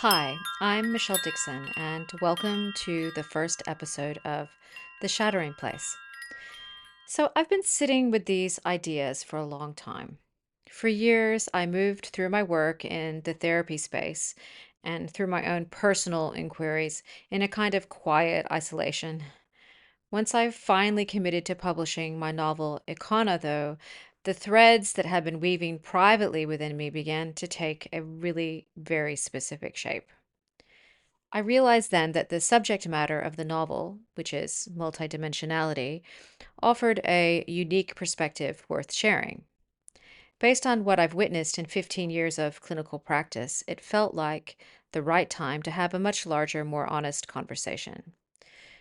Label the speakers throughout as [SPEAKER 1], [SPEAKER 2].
[SPEAKER 1] Hi, I'm Michelle Dixon, and welcome to the first episode of The Shattering Place. So, I've been sitting with these ideas for a long time. For years, I moved through my work in the therapy space and through my own personal inquiries in a kind of quiet isolation. Once I finally committed to publishing my novel IKONA, though, the threads that had been weaving privately within me began to take a really very specific shape. I realized then that the subject matter of the novel, which is multidimensionality, offered a unique perspective worth sharing. Based on what I've witnessed in 15 years of clinical practice, it felt like the right time to have a much larger, more honest conversation.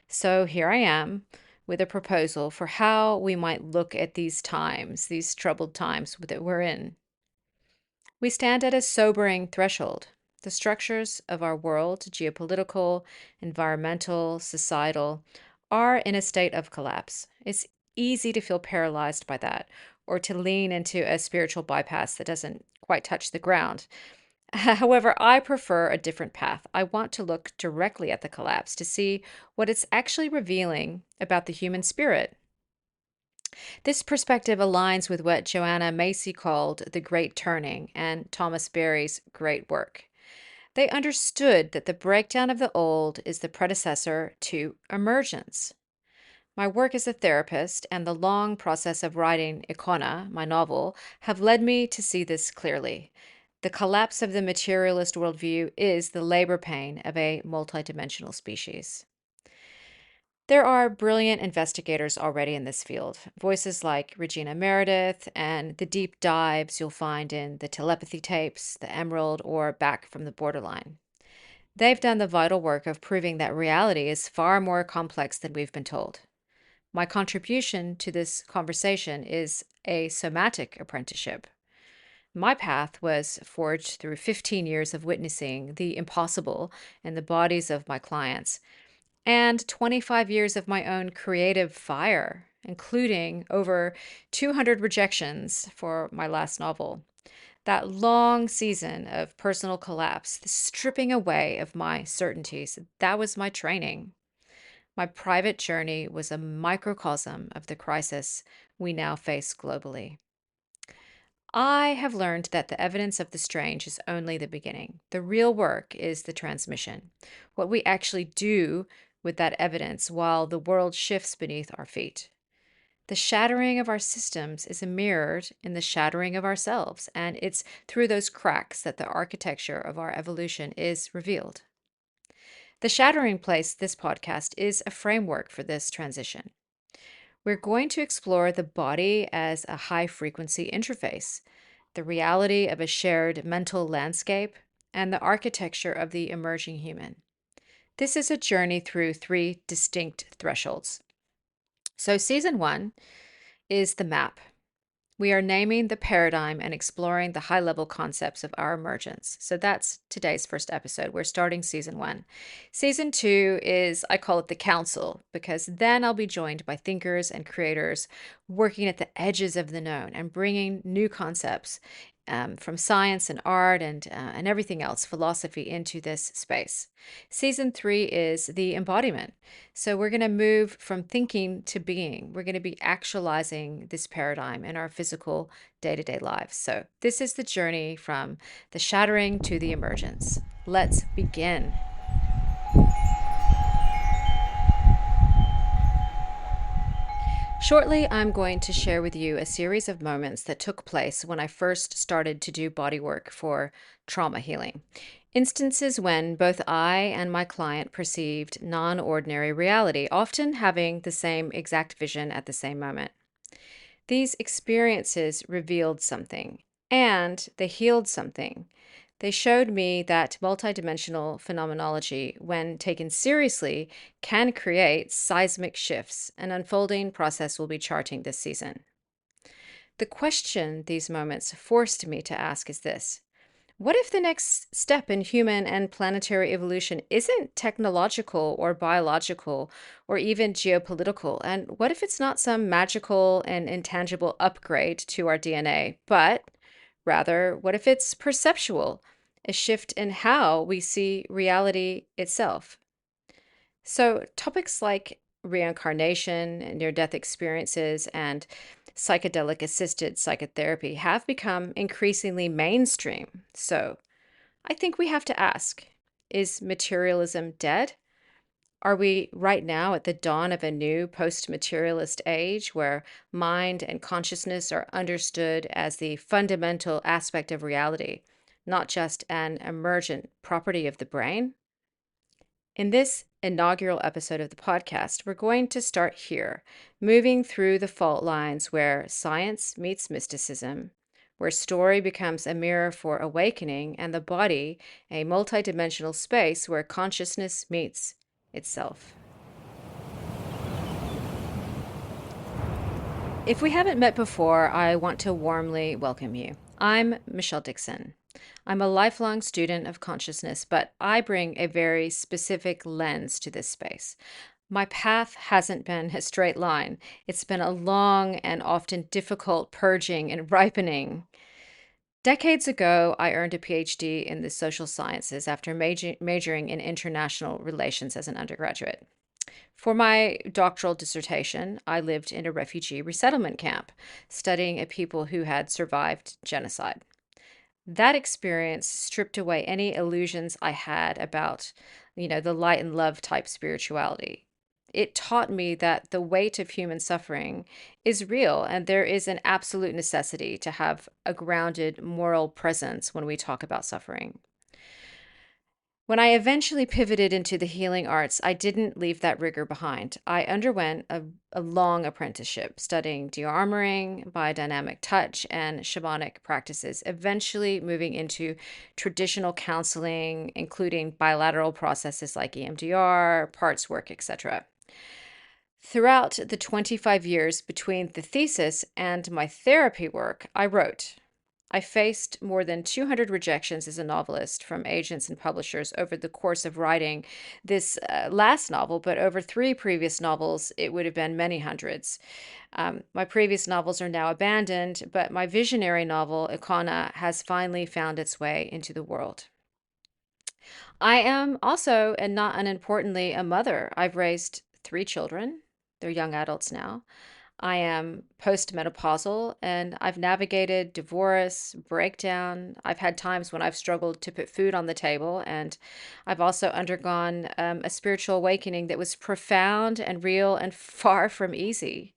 [SPEAKER 1] So here I am with a proposal for how we might look at these times, these troubled times that we're in. We stand at a sobering threshold. The structures of our world, geopolitical, environmental, societal, are in a state of collapse. It's easy to feel paralyzed by that or to lean into a spiritual bypass that doesn't quite touch the ground. However, I prefer a different path. I want to look directly at the collapse to see what it's actually revealing about the human spirit. This perspective aligns with what Joanna Macy called the Great Turning and Thomas Berry's great work. They understood that the breakdown of the old is the predecessor to emergence. My work as a therapist and the long process of writing IKONA, my novel, have led me to see this clearly. The collapse of the materialist worldview is the labor pain of a multidimensional species. There are brilliant investigators already in this field, voices like Regina Meredith and the deep dives you'll find in the telepathy tapes, the Emerald, or Back from the Borderline. They've done the vital work of proving that reality is far more complex than we've been told. My contribution to this conversation is a somatic apprenticeship. My path was forged through 15 years of witnessing the impossible in the bodies of my clients and 25 years of my own creative fire, including over 200 rejections for my last novel. That long season of personal collapse, the stripping away of my certainties, that was my training. My private journey was a microcosm of the crisis we now face globally. I have learned that the evidence of the strange is only the beginning. The real work is the transmission, what we actually do with that evidence while the world shifts beneath our feet. The shattering of our systems is mirrored in the shattering of ourselves, and it's through those cracks that the architecture of our evolution is revealed. The Shattering Place, this podcast, is a framework for this transition. We're going to explore the body as a high frequency interface, the reality of a shared mental landscape, and the architecture of the emerging human. This is a journey through three distinct thresholds. So, season one is the map. We are naming the paradigm and exploring the high level concepts of our emergence. So that's today's first episode. We're starting season one. Season two is, I call it the council, because then I'll be joined by thinkers and creators working at the edges of the known and bringing new concepts from science and art and everything else, philosophy, into this space. Season three is the embodiment. So we're going to move from thinking to being. We're going to be actualizing this paradigm in our physical day-to-day lives. So this is the journey from the shattering to the emergence. Let's begin. Shortly, I'm going to share with you a series of moments that took place when I first started to do bodywork for trauma healing. Instances when both I and my client perceived non-ordinary reality, often having the same exact vision at the same moment. These experiences revealed something, and they healed something. They showed me that multidimensional phenomenology, when taken seriously, can create seismic shifts. An unfolding process will be charting this season. The question these moments forced me to ask is this: what if the next step in human and planetary evolution isn't technological or biological or even geopolitical? And what if it's not some magical and intangible upgrade to our DNA, but rather, what if it's perceptual? a shift in how we see reality itself. So, topics like reincarnation, near death experiences, and psychedelic assisted psychotherapy have become increasingly mainstream. So, I think we have to ask, is materialism dead? Are we right now at the dawn of a new post materialist age where mind and consciousness are understood as the fundamental aspect of reality, not just an emergent property of the brain? In this inaugural episode of the podcast, we're going to start here, moving through the fault lines where science meets mysticism, where story becomes a mirror for awakening, and the body a multidimensional space where consciousness meets itself. If we haven't met before, I want to warmly welcome you. I'm Michelle Dixon. I'm a lifelong student of consciousness, but I bring a very specific lens to this space. My path hasn't been a straight line. It's been a long and often difficult purging and ripening. Decades ago, I earned a PhD in the social sciences after majoring in international relations as an undergraduate. For my doctoral dissertation, I lived in a refugee resettlement camp, studying a people who had survived genocide. That experience stripped away any illusions I had about, the light and love type spirituality. It taught me that the weight of human suffering is real and there is an absolute necessity to have a grounded moral presence when we talk about suffering. When I eventually pivoted into the healing arts, I didn't leave that rigor behind. I underwent a long apprenticeship studying de-armoring, biodynamic touch, and shamanic practices, eventually moving into traditional counseling, including bilateral processes like EMDR, parts work, etc. Throughout the 25 years between the thesis and my therapy work, I wrote. I faced more than 200 rejections as a novelist from agents and publishers over the course of writing this last novel, but over 3 previous novels, it would have been many hundreds. My previous novels are now abandoned, but my visionary novel, IKONA, has finally found its way into the world. I am also, and not unimportantly, a mother. I've raised 3 children. They're young adults now. I am postmenopausal and I've navigated divorce, breakdown. I've had times when I've struggled to put food on the table, and I've also undergone a spiritual awakening that was profound and real and far from easy.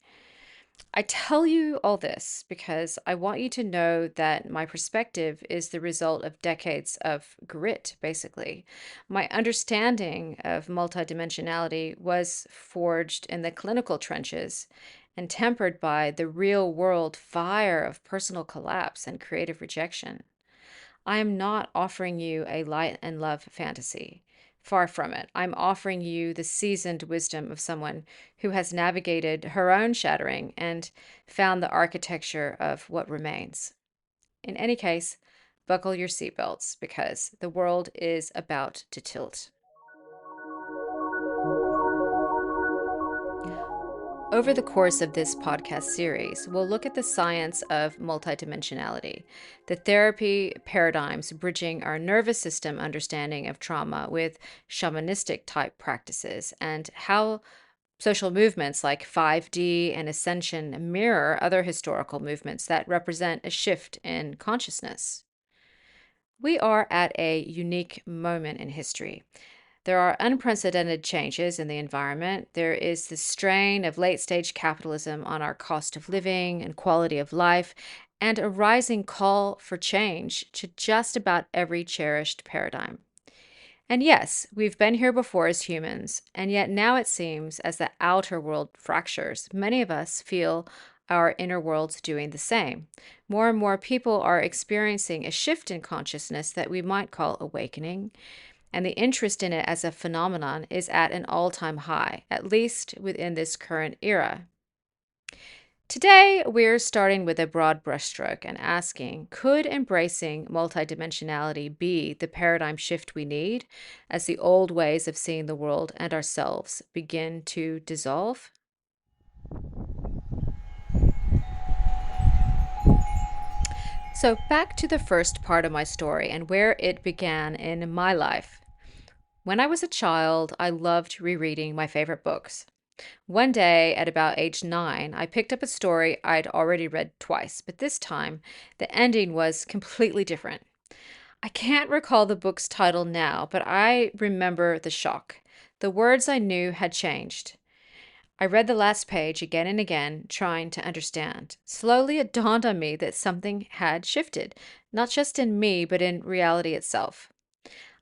[SPEAKER 1] I tell you all this because I want you to know that my perspective is the result of decades of grit, basically. My understanding of multidimensionality was forged in the clinical trenches and tempered by the real world fire of personal collapse and creative rejection. I am not offering you a light and love fantasy. Far from it. I'm offering you the seasoned wisdom of someone who has navigated her own shattering and found the architecture of what remains. In any case, buckle your seatbelts because the world is about to tilt. Over the course of this podcast series, we'll look at the science of multidimensionality, the therapy paradigms bridging our nervous system understanding of trauma with shamanistic type practices, and how social movements like 5D and Ascension mirror other historical movements that represent a shift in consciousness. We are at a unique moment in history. There are unprecedented changes in the environment. There is the strain of late stage capitalism on our cost of living and quality of life, and a rising call for change to just about every cherished paradigm. And yes, we've been here before as humans, and yet now it seems as the outer world fractures, many of us feel our inner worlds doing the same. More and more people are experiencing a shift in consciousness that we might call awakening, and the interest in it as a phenomenon is at an all-time high, at least within this current era. Today, we're starting with a broad brushstroke and asking, could embracing multidimensionality be the paradigm shift we need as the old ways of seeing the world and ourselves begin to dissolve? So, back to the first part of my story and where it began in my life. When I was a child, I loved rereading my favorite books. One day, at about age 9, I picked up a story I'd already read twice, but this time the ending was completely different. I can't recall the book's title now, but I remember the shock. The words I knew had changed. I read the last page again and again, trying to understand. Slowly, it dawned on me that something had shifted, not just in me, but in reality itself.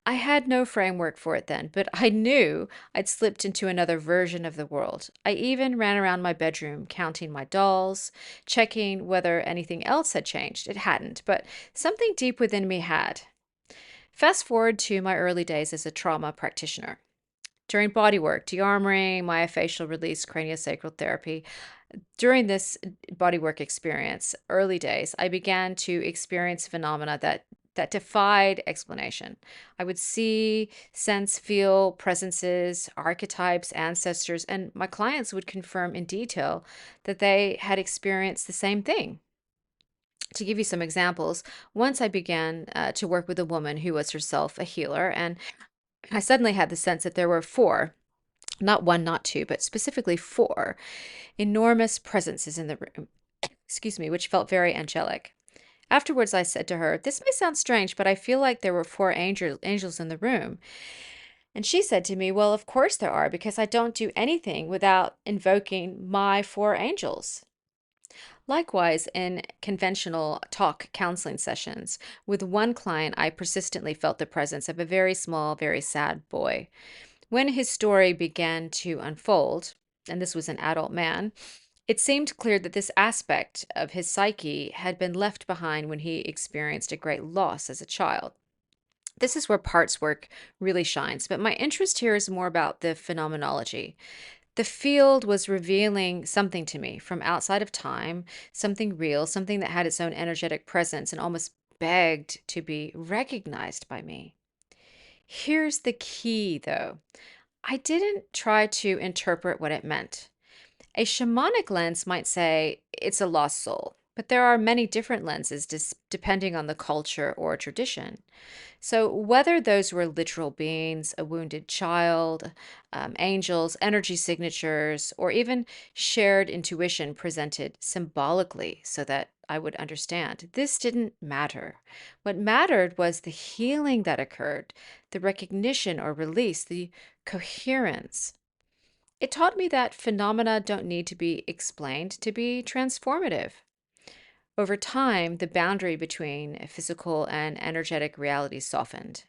[SPEAKER 1] I had no framework for it then, but I knew I'd slipped into another version of the world. I even ran around my bedroom, counting my dolls, checking whether anything else had changed. It hadn't, but something deep within me had. Fast forward to my early days as a trauma practitioner. During bodywork, de-armoring, myofascial release, craniosacral therapy, during this bodywork experience, early days, I began to experience phenomena that defied explanation. I would see, sense, feel presences, archetypes, ancestors, and my clients would confirm in detail that they had experienced the same thing. To give you some examples, once I began to work with a woman who was herself a healer, and I suddenly had the sense that there were four, not one, not two, but specifically four enormous presences in the room, excuse me, which felt very angelic. Afterwards, I said to her, "This may sound strange, but I feel like there were four angels in the room." And she said to me, "Well, of course there are, because I don't do anything without invoking my four angels." Likewise, in conventional talk counseling sessions, with one client, I persistently felt the presence of a very small, very sad boy. When his story began to unfold, and this was an adult man, it seemed clear that this aspect of his psyche had been left behind when he experienced a great loss as a child. This is where parts work really shines, but my interest here is more about the phenomenology. The field was revealing something to me from outside of time, something real, something that had its own energetic presence and almost begged to be recognized by me. Here's the key, though. I didn't try to interpret what it meant. A shamanic lens might say it's a lost soul, but there are many different lenses depending on the culture or tradition. So, whether those were literal beings, a wounded child, angels, energy signatures, or even shared intuition presented symbolically so that I would understand, this didn't matter. What mattered was the healing that occurred, the recognition or release, the coherence. It taught me that phenomena don't need to be explained to be transformative. Over time, the boundary between physical and energetic reality softened.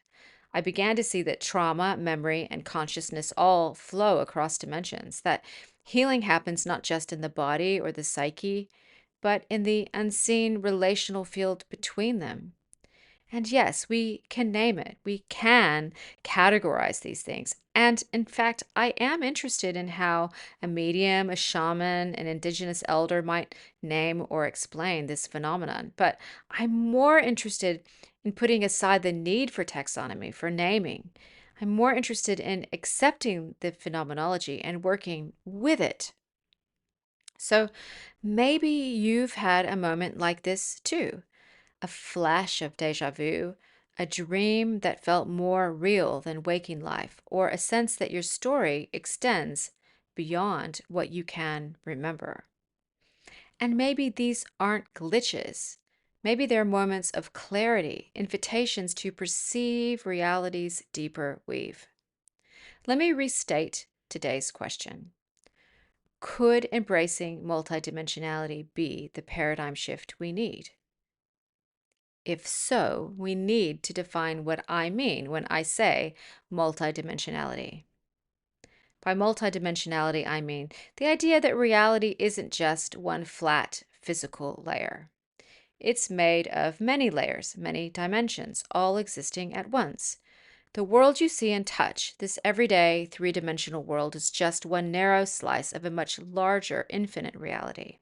[SPEAKER 1] I began to see that trauma, memory, and consciousness all flow across dimensions, that healing happens not just in the body or the psyche, but in the unseen relational field between them. And yes, we can name it. We can categorize these things. And in fact, I am interested in how a medium, a shaman, an indigenous elder might name or explain this phenomenon. But I'm more interested in putting aside the need for taxonomy, for naming. I'm more interested in accepting the phenomenology and working with it. So maybe you've had a moment like this too, a flash of deja vu, a dream that felt more real than waking life, or a sense that your story extends beyond what you can remember. And maybe these aren't glitches. Maybe they're moments of clarity, invitations to perceive reality's deeper weave. Let me restate today's question. Could embracing multidimensionality be the paradigm shift we need? If so, we need to define what I mean when I say multidimensionality. By multidimensionality, I mean the idea that reality isn't just one flat physical layer. It's made of many layers, many dimensions, all existing at once. The world you see and touch, this everyday three-dimensional world, is just one narrow slice of a much larger infinite reality.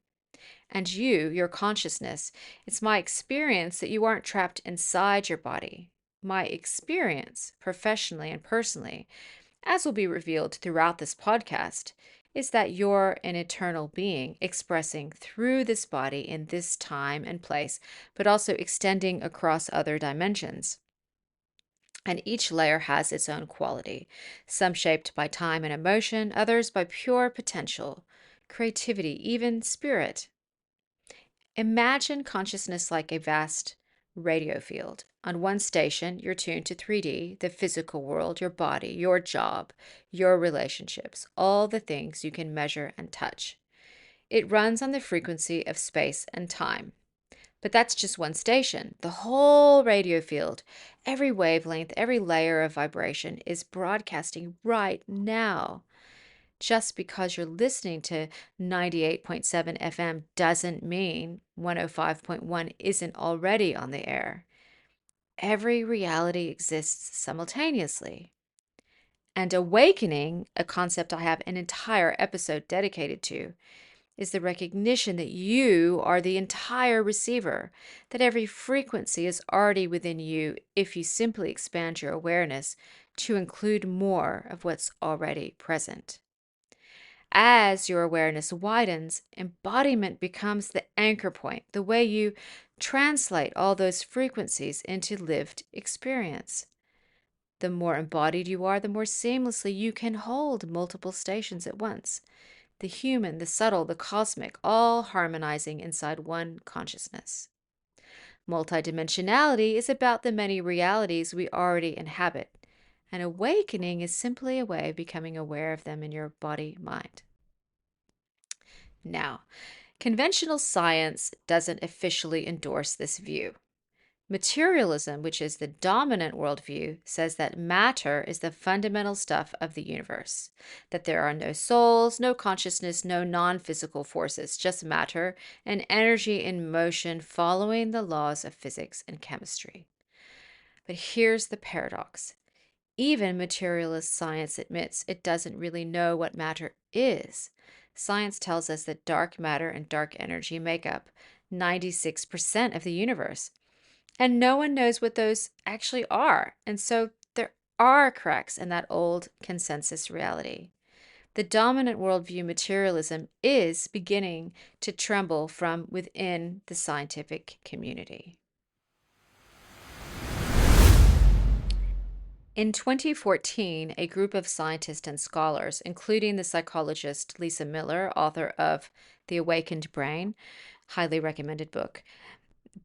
[SPEAKER 1] And you, your consciousness, it's my experience that you aren't trapped inside your body. My experience, professionally and personally, as will be revealed throughout this podcast, is that you're an eternal being expressing through this body in this time and place, but also extending across other dimensions. And each layer has its own quality, some shaped by time and emotion, others by pure potential, creativity, even spirit. Imagine consciousness like a vast radio field. On one station, you're tuned to 3D, the physical world, your body, your job, your relationships, all the things you can measure and touch. It runs on the frequency of space and time. But that's just one station. The whole radio field, every wavelength, every layer of vibration is broadcasting right now. Just because you're listening to 98.7 FM doesn't mean 105.1 isn't already on the air. Every reality exists simultaneously. And awakening, a concept I have an entire episode dedicated to, is the recognition that you are the entire receiver, that every frequency is already within you if you simply expand your awareness to include more of what's already present. As your awareness widens, embodiment becomes the anchor point, the way you translate all those frequencies into lived experience. The more embodied you are, the more seamlessly you can hold multiple stations at once. The human, the subtle, the cosmic, all harmonizing inside one consciousness. Multidimensionality is about the many realities we already inhabit, and awakening is simply a way of becoming aware of them in your body-mind. Now, conventional science doesn't officially endorse this view. Materialism, which is the dominant worldview, says that matter is the fundamental stuff of the universe, that there are no souls, no consciousness, no non-physical forces, just matter and energy in motion following the laws of physics and chemistry. But here's the paradox. Even materialist science admits it doesn't really know what matter is. Science tells us that dark matter and dark energy make up 96% of the universe. And no one knows what those actually are. And so there are cracks in that old consensus reality. The dominant worldview, materialism, is beginning to tremble from within the scientific community. In 2014, a group of scientists and scholars, including the psychologist Lisa Miller, author of The Awakened Brain, highly recommended book,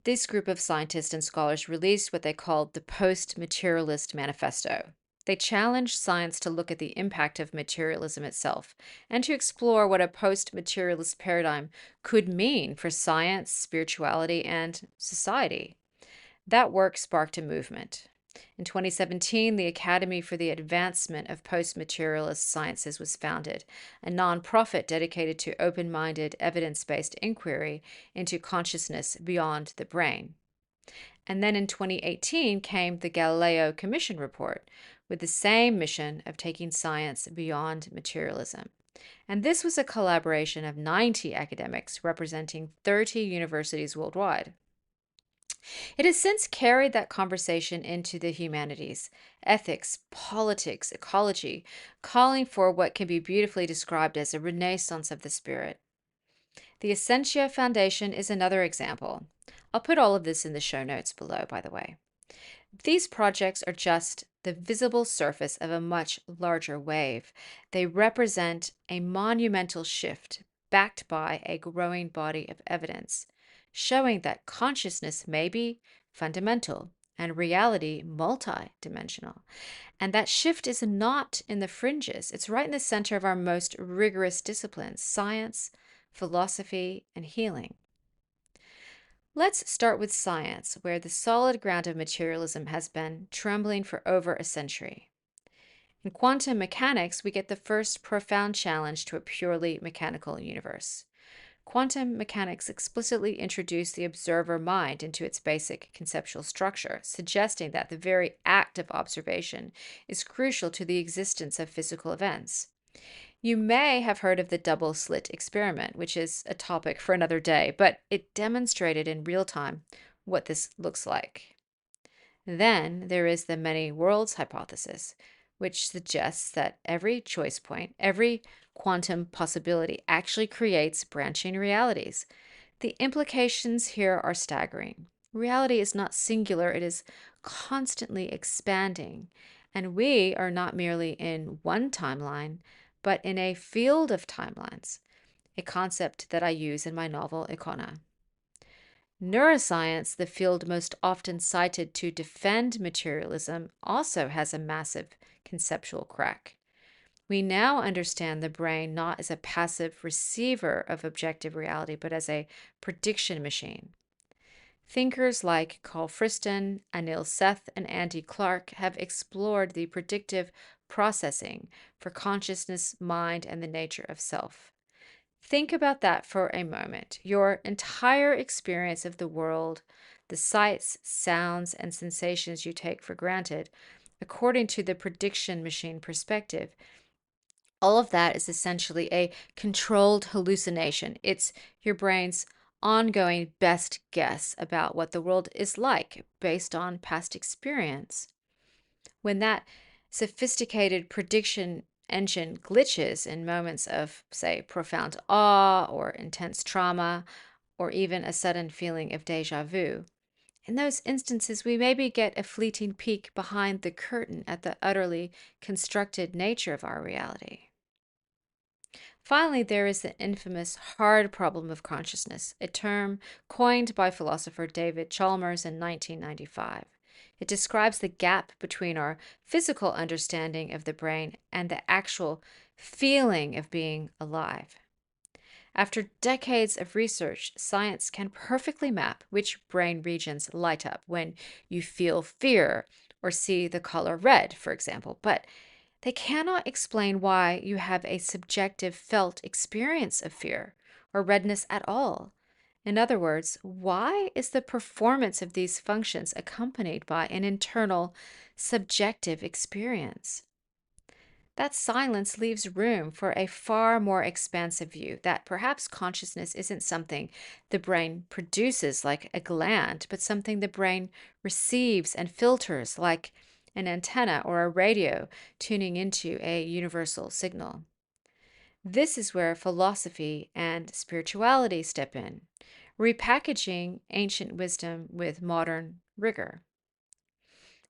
[SPEAKER 1] this group of scientists and scholars released what they called the Post-Materialist Manifesto. They challenged science to look at the impact of materialism itself and to explore what a post-materialist paradigm could mean for science, spirituality, and society. That work sparked a movement. In 2017, the Academy for the Advancement of Post-Materialist Sciences was founded, a nonprofit dedicated to open-minded, evidence-based inquiry into consciousness beyond the brain. And then in 2018 came the Galileo Commission report, with the same mission of taking science beyond materialism. And this was a collaboration of 90 academics representing 30 universities worldwide. It has since carried that conversation into the humanities, ethics, politics, ecology, calling for what can be beautifully described as a renaissance of the spirit. The Essentia Foundation is another example. I'll put all of this in the show notes below, by the way. These projects are just the visible surface of a much larger wave. They represent a monumental shift backed by a growing body of evidence, showing that consciousness may be fundamental and reality multidimensional. And that shift is not in the fringes. It's right in the center of our most rigorous disciplines, science, philosophy, and healing. Let's start with science, where the solid ground of materialism has been trembling for over a century. In quantum mechanics, we get the first profound challenge to a purely mechanical universe. Quantum mechanics explicitly introduced the observer mind into its basic conceptual structure, suggesting that the very act of observation is crucial to the existence of physical events. You may have heard of the double slit experiment, which is a topic for another day, but it demonstrated in real time what this looks like. Then there is the many worlds hypothesis, which suggests that every choice point, every quantum possibility actually creates branching realities. The implications here are staggering. Reality is not singular, it is constantly expanding. And we are not merely in one timeline, but in a field of timelines, a concept that I use in my novel IKONA. Neuroscience, the field most often cited to defend materialism, also has a massive conceptual crack. We now understand the brain not as a passive receiver of objective reality, but as a prediction machine. Thinkers like Carl Friston, Anil Seth, and Andy Clark have explored the predictive processing for consciousness, mind, and the nature of self. Think about that for a moment. Your entire experience of the world, the sights, sounds, and sensations you take for granted, according to the prediction machine perspective, all of that is essentially a controlled hallucination. It's your brain's ongoing best guess about what the world is like based on past experience. When that sophisticated prediction engine glitches in moments of, say, profound awe or intense trauma, or even a sudden feeling of deja vu, in those instances, we maybe get a fleeting peek behind the curtain at the utterly constructed nature of our reality. Finally, there is the infamous hard problem of consciousness, a term coined by philosopher David Chalmers in 1995. It describes the gap between our physical understanding of the brain and the actual feeling of being alive. After decades of research, science can perfectly map which brain regions light up when you feel fear or see the color red, for example, but they cannot explain why you have a subjective felt experience of fear or redness at all. In other words, why is the performance of these functions accompanied by an internal subjective experience? That silence leaves room for a far more expansive view that perhaps consciousness isn't something the brain produces like a gland, but something the brain receives and filters like an antenna or a radio tuning into a universal signal. This is where philosophy and spirituality step in, repackaging ancient wisdom with modern rigor.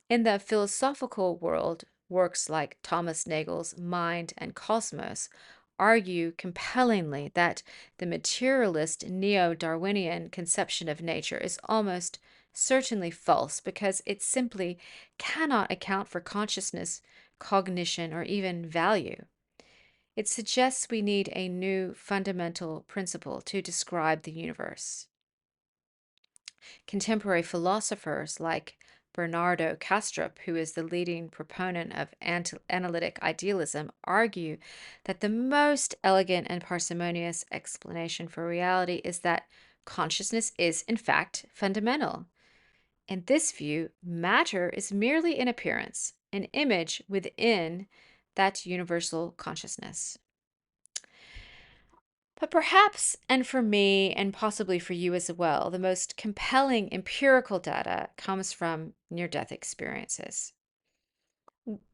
[SPEAKER 1] In the philosophical world, works like Thomas Nagel's Mind and Cosmos argue compellingly that the materialist neo Darwinian conception of nature is almost certainly false because it simply cannot account for consciousness, cognition, or even value. It suggests we need a new fundamental principle to describe the universe. Contemporary philosophers like Bernardo Kastrup, who is the leading proponent of analytic idealism, argue that the most elegant and parsimonious explanation for reality is that consciousness is, in fact, fundamental. In this view, matter is merely an appearance, an image within that universal consciousness. But perhaps, and for me, and possibly for you as well, the most compelling empirical data comes from near death experiences.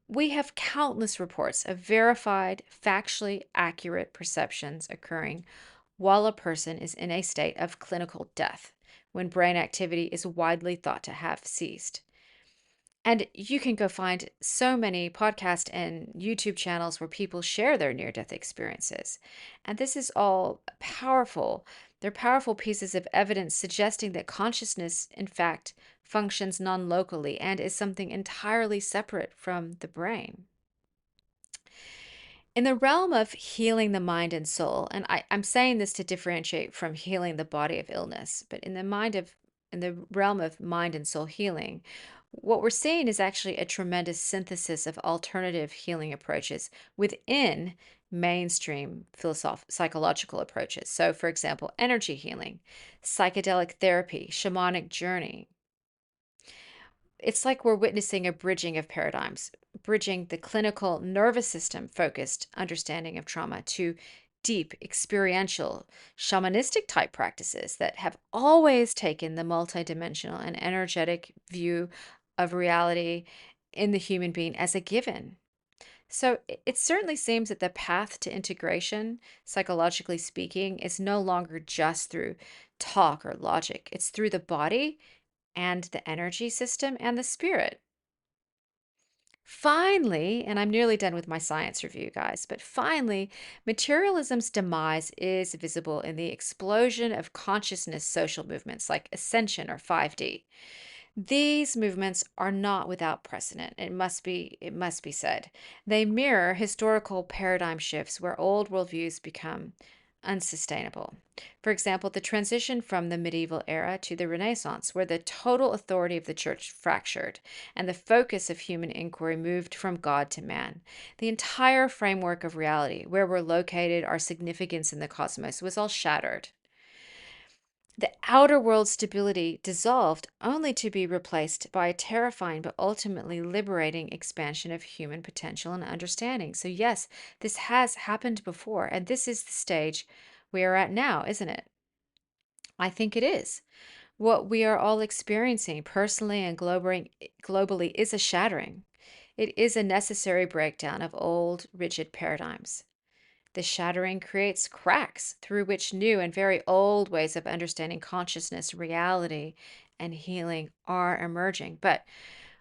[SPEAKER 1] We have countless reports of verified, factually accurate perceptions occurring while a person is in a state of clinical death, when brain activity is widely thought to have ceased. And you can go find so many podcast and YouTube channels where people share their near death experiences. And this is all powerful. They're powerful pieces of evidence suggesting that consciousness, in fact, functions non locally and is something entirely separate from the brain. In the realm of healing the mind and soul, and I'm saying this to differentiate from healing the body of illness, but in the realm of mind and soul healing, what we're seeing is actually a tremendous synthesis of alternative healing approaches within mainstream psychological approaches. So, for example, energy healing, psychedelic therapy, shamanic journey, it's like we're witnessing a bridging of paradigms, bridging the clinical nervous system focused understanding of trauma to deep experiential shamanistic type practices that have always taken the multidimensional and energetic view of reality in the human being as a given. So it certainly seems that the path to integration, psychologically speaking, is no longer just through talk or logic. It's through the body and the energy system and the spirit. Finally, and I'm nearly done with my science review, guys, but finally, materialism's demise is visible in the explosion of consciousness social movements like Ascension or 5D. These movements are not without precedent. It must be said. They mirror historical paradigm shifts where old worldviews become unsustainable. For example, the transition from the medieval era to the Renaissance, where the total authority of the church fractured and the focus of human inquiry moved from God to man. The entire framework of reality, where we're located, our significance in the cosmos, was all shattered. The outer world stability dissolved only to be replaced by a terrifying but ultimately liberating expansion of human potential and understanding. So, yes, this has happened before, and this is the stage we are at now, isn't it? I think it is. What we are all experiencing personally and globally is a shattering. It is a necessary breakdown of old, rigid paradigms. The shattering creates cracks through which new and very old ways of understanding consciousness, reality, and healing are emerging. But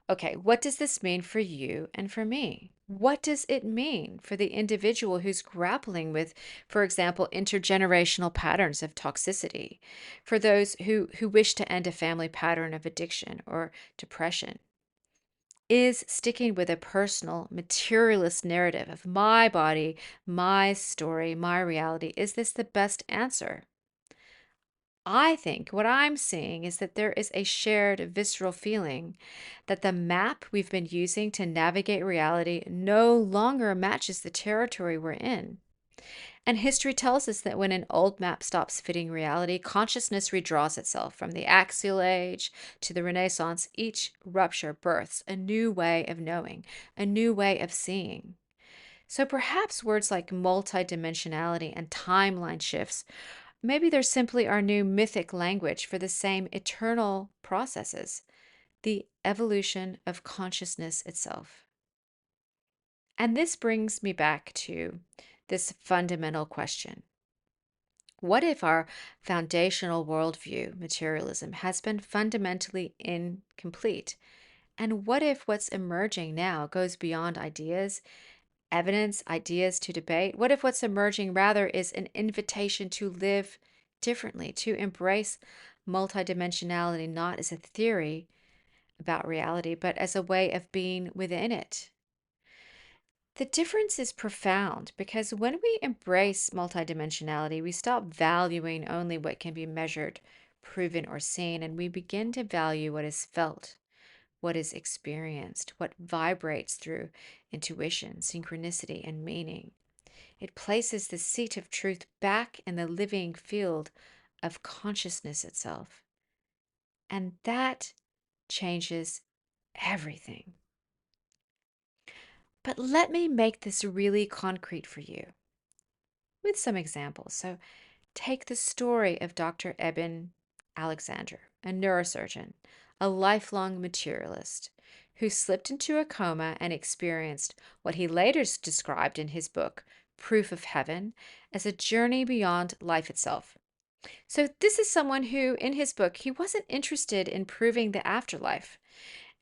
[SPEAKER 1] okay, what does this mean for you and for me? What does it mean for the individual who's grappling with, for example, intergenerational patterns of toxicity, for those who wish to end a family pattern of addiction or depression? Is sticking with a personal materialist narrative of my body, my story, my reality, is this the best answer? I think what I'm seeing is that there is a shared visceral feeling that the map we've been using to navigate reality no longer matches the territory we're in. And history tells us that when an old map stops fitting reality, consciousness redraws itself. From the axial age to the Renaissance, each rupture births a new way of knowing, a new way of seeing. So perhaps words like multidimensionality and timeline shifts, maybe they're simply our new mythic language for the same eternal processes, the evolution of consciousness itself. And this brings me back to this fundamental question. What if our foundational worldview, materialism, has been fundamentally incomplete? And what if what's emerging now goes beyond ideas, evidence, ideas to debate? What if what's emerging rather is an invitation to live differently, to embrace multidimensionality not as a theory about reality, but as a way of being within it? The difference is profound because when we embrace multidimensionality, we stop valuing only what can be measured, proven, or seen, and we begin to value what is felt, what is experienced, what vibrates through intuition, synchronicity, and meaning. It places the seat of truth back in the living field of consciousness itself. And that changes everything. But let me make this really concrete for you with some examples. So, take the story of Dr. Eben Alexander, a neurosurgeon, a lifelong materialist who slipped into a coma and experienced what he later described in his book, Proof of Heaven, as a journey beyond life itself. So, this is someone who, in his book, he wasn't interested in proving the afterlife.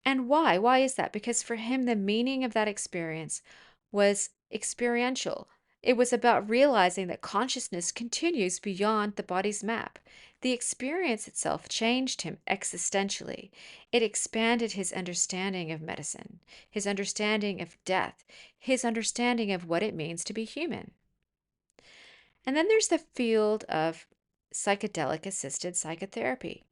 [SPEAKER 1] And why? Why is that? Because for him, the meaning of that experience was experiential. It was about realizing that consciousness continues beyond the body's map. The experience itself changed him existentially. It expanded his understanding of medicine, his understanding of death, his understanding of what it means to be human. And then there's the field of psychedelic assisted psychotherapy.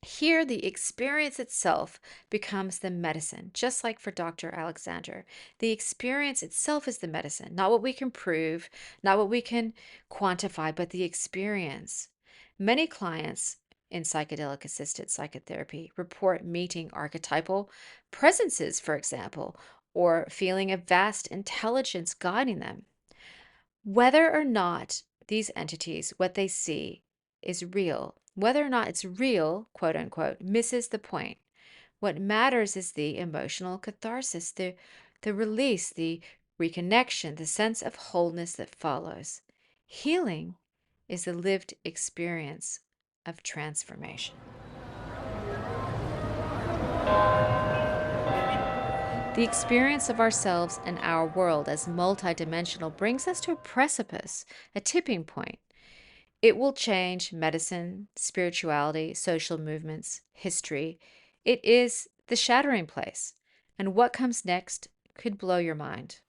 [SPEAKER 1] Here, the experience itself becomes the medicine, just like for Dr. Alexander. The experience itself is the medicine, not what we can prove, not what we can quantify, but the experience. Many clients in psychedelic assisted psychotherapy report meeting archetypal presences, for example, or feeling a vast intelligence guiding them. Whether or not these entities, what they see, is real, whether or not it's real, quote unquote, misses the point. What matters is the emotional catharsis, the release, the reconnection, the sense of wholeness that follows. Healing is the lived experience of transformation. The experience of ourselves and our world as multidimensional brings us to a precipice, a tipping point. It will change medicine, spirituality, social movements, history. It is the shattering place. And what comes next could blow your mind.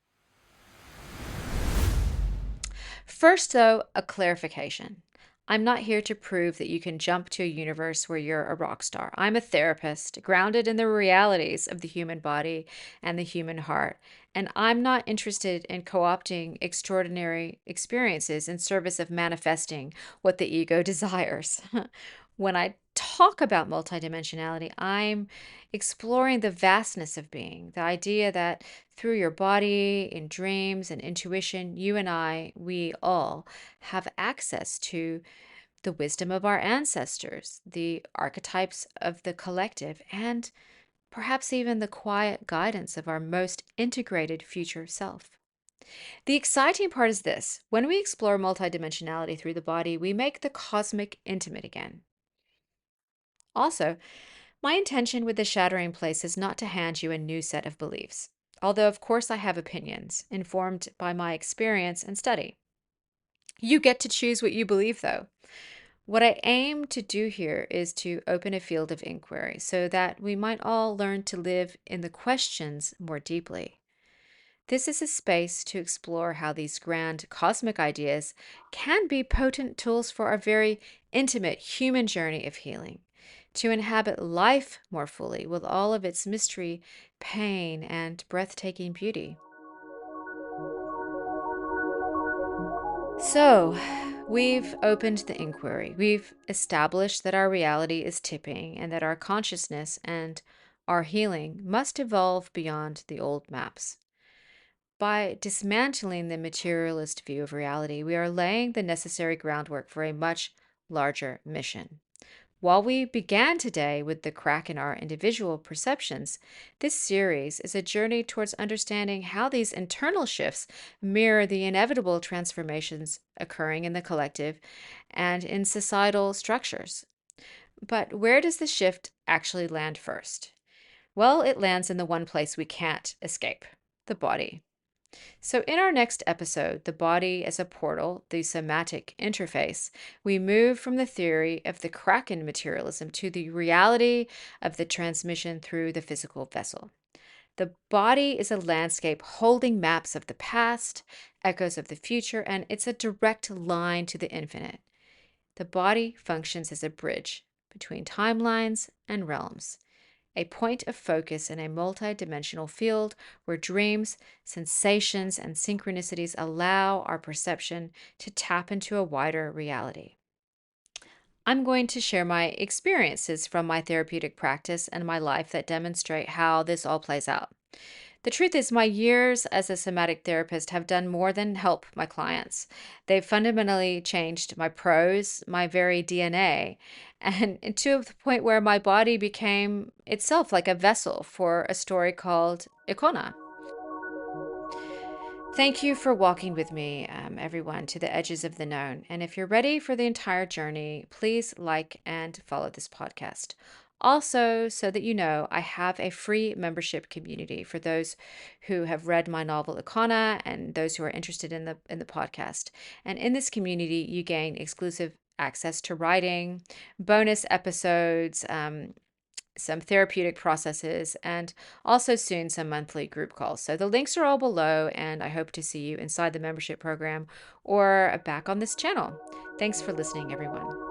[SPEAKER 1] First, though, a clarification. I'm not here to prove that you can jump to a universe where you're a rock star. I'm a therapist, grounded in the realities of the human body and the human heart. And I'm not interested in co opting extraordinary experiences in service of manifesting what the ego desires. When I talk about multidimensionality, I'm exploring the vastness of being, the idea that through your body, in dreams and intuition, you and we all have access to the wisdom of our ancestors, the archetypes of the collective, and perhaps even the quiet guidance of our most integrated future self. The exciting part is this: when we explore multidimensionality through the body, we make the cosmic intimate again. Also, my intention with the Shattering Place is not to hand you a new set of beliefs, although, of course, I have opinions informed by my experience and study. You get to choose what you believe, though. What I aim to do here is to open a field of inquiry so that we might all learn to live in the questions more deeply. This is a space to explore how these grand cosmic ideas can be potent tools for our very intimate human journey of healing, to inhabit life more fully with all of its mystery, pain, and breathtaking beauty. So, we've opened the inquiry. We've established that our reality is tipping and that our consciousness and our healing must evolve beyond the old maps. By dismantling the materialist view of reality, we are laying the necessary groundwork for a much larger mission. While we began today with the crack in our individual perceptions, this series is a journey towards understanding how these internal shifts mirror the inevitable transformations occurring in the collective and in societal structures. But where does the shift actually land first? Well, it lands in the one place we can't escape: the body. So, in our next episode, the body as a portal, the somatic interface, we move from the theory of the Kraken materialism to the reality of the transmission through the physical vessel. The body is a landscape holding maps of the past, echoes of the future, and it's a direct line to the infinite. The body functions as a bridge between timelines and realms, a point of focus in a multidimensional field where dreams, sensations, and synchronicities allow our perception to tap into a wider reality. I'm going to share my experiences from my therapeutic practice and my life that demonstrate how this all plays out. The truth is, my years as a somatic therapist have done more than help my clients. They've fundamentally changed my prose, my very DNA, and to the point where my body became itself like a vessel for a story called IKONA. Thank you for walking with me, everyone, to the edges of the known. And if you're ready for the entire journey, please like and follow this podcast. Also, so that you know, I have a free membership community for those who have read my novel IKONA and those who are interested in the podcast. And in this community, you gain exclusive access to writing, bonus episodes, some therapeutic processes, and also soon some monthly group calls. So the links are all below, and I hope to see you inside the membership program or back on this channel. Thanks for listening, everyone.